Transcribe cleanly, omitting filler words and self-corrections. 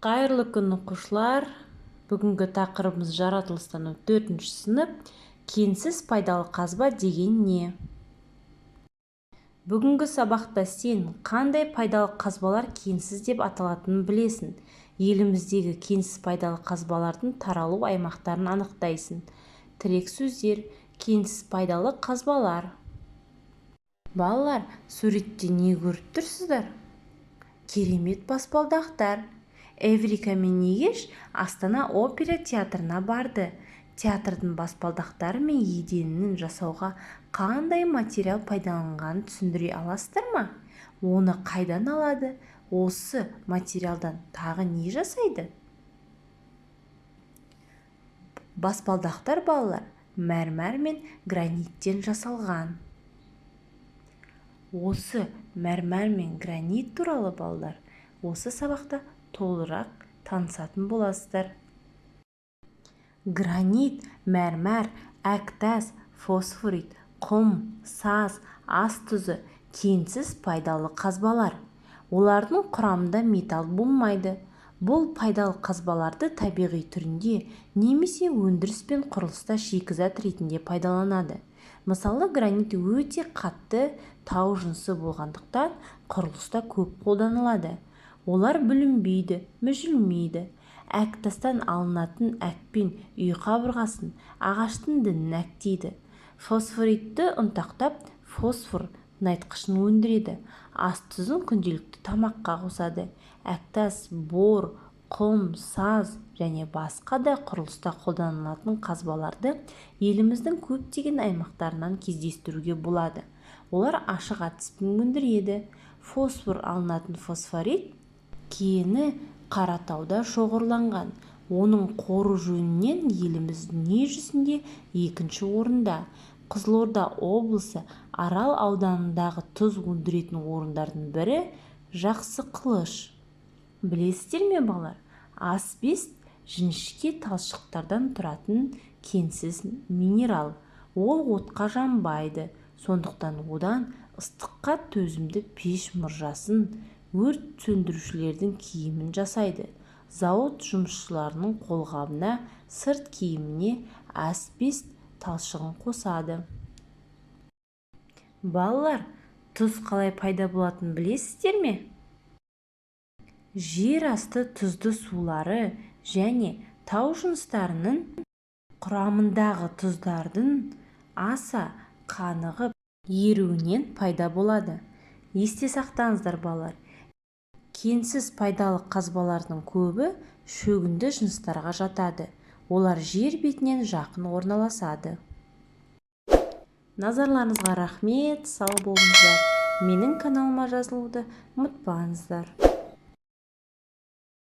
Қайырлы күн оқушылар. Бүгінгі тақырыбымыз жаратылыстану 4-ші сынып. Кенсіз пайдалы қазба деген не? Бүгінгі сабақта сен қандай пайдалы қазбалар кенсіз деп аталатынын білесің. Еліміздегі кенсіз пайдалы қазбалардың таралу аймақтарын анықтайсың. Тірек сөздер: кенсіз пайдалы қазбалар. Балалар, суретте не көріп тұрсыздар? Керемет баспалдақтар. Эврика мен Негеш Астана опера театрына барды. Театрдың баспалдақтары мен еденінің жасауға қандай материал пайдаланғанын түсіндіре аласыздар ма? Оны қайдан алады? Осы материалдан тағы не жасайды? Баспалдақтар, балалар, мәрмәр мен граниттен жасалған. Осы мәрмәр мен гранит туралы, балалар, осы сабақта толығырақ танысатын боласыздар. Гранит, мәрмәр, әктас, фосфорит, құм, саз, ас тұзы кенсіз пайдалы қазбалар. Олардың құрамында металл болмайды. Бұл пайдалы қазбаларды табиғи түрінде немесе өндіріс пен құрылыста шикізат ретінде пайдаланады. Мысалы, гранит өте қатты тау жынысы болғандықтан құрылыста көп қолданылады. Олар бүлінбейді, мүжілмейді. Әктастан алынатын әкпен үй қабырғасын, ағаштың діңін әктейді. Фосфоритті ұнтақтап, фосфор тыңайтқышын өндіреді. Ас тұзын күнделікті тамаққа қосады. Әктас, бор, құм, саз және басқа да құрылыста қолданылатын қазбаларды еліміздің көптеген аймақтарынан кездестіруге болады. Олар ашық әдіспен өндіреді. Фосфор алынатын фосфорит кені Қаратауда шоғырланған. Оның қоры жөнінен еліміз дүниежүзінде 2-ші орында. Қызылорда облысы Арал ауданындағы тұз өндіретін орындардың бірі Жақсықылыш. Білесіздер ме, балалар? Асбест жіңішке талшықтардан тұратын кенсіз минерал. Ол отқа жанбайды. Сондықтан одан ыстыққа төзімді пеш мұржасын, өрт сөндірушілердің киімін жасайды. Зауыт жұмысшыларының қолғабына, сырт киіміне асбест талшығын қосады. Балалар, тұз қалай пайда болатынын білесіздер ме? Жер асты тұзды сулары және тау жыныстарының құрамындағы тұздардың аса қанығып еруінен пайда болады. Есте сақтаңыздар, балалар. Кенсіз пайдалы қазбалардың көбі шөгінді жыныстарға жатады. Олар жер бетінен жақын орналасады. Назарларыңызға рахмет, сау болыңыздар. Менің каналыма жазылуды ұмытпаңыздар.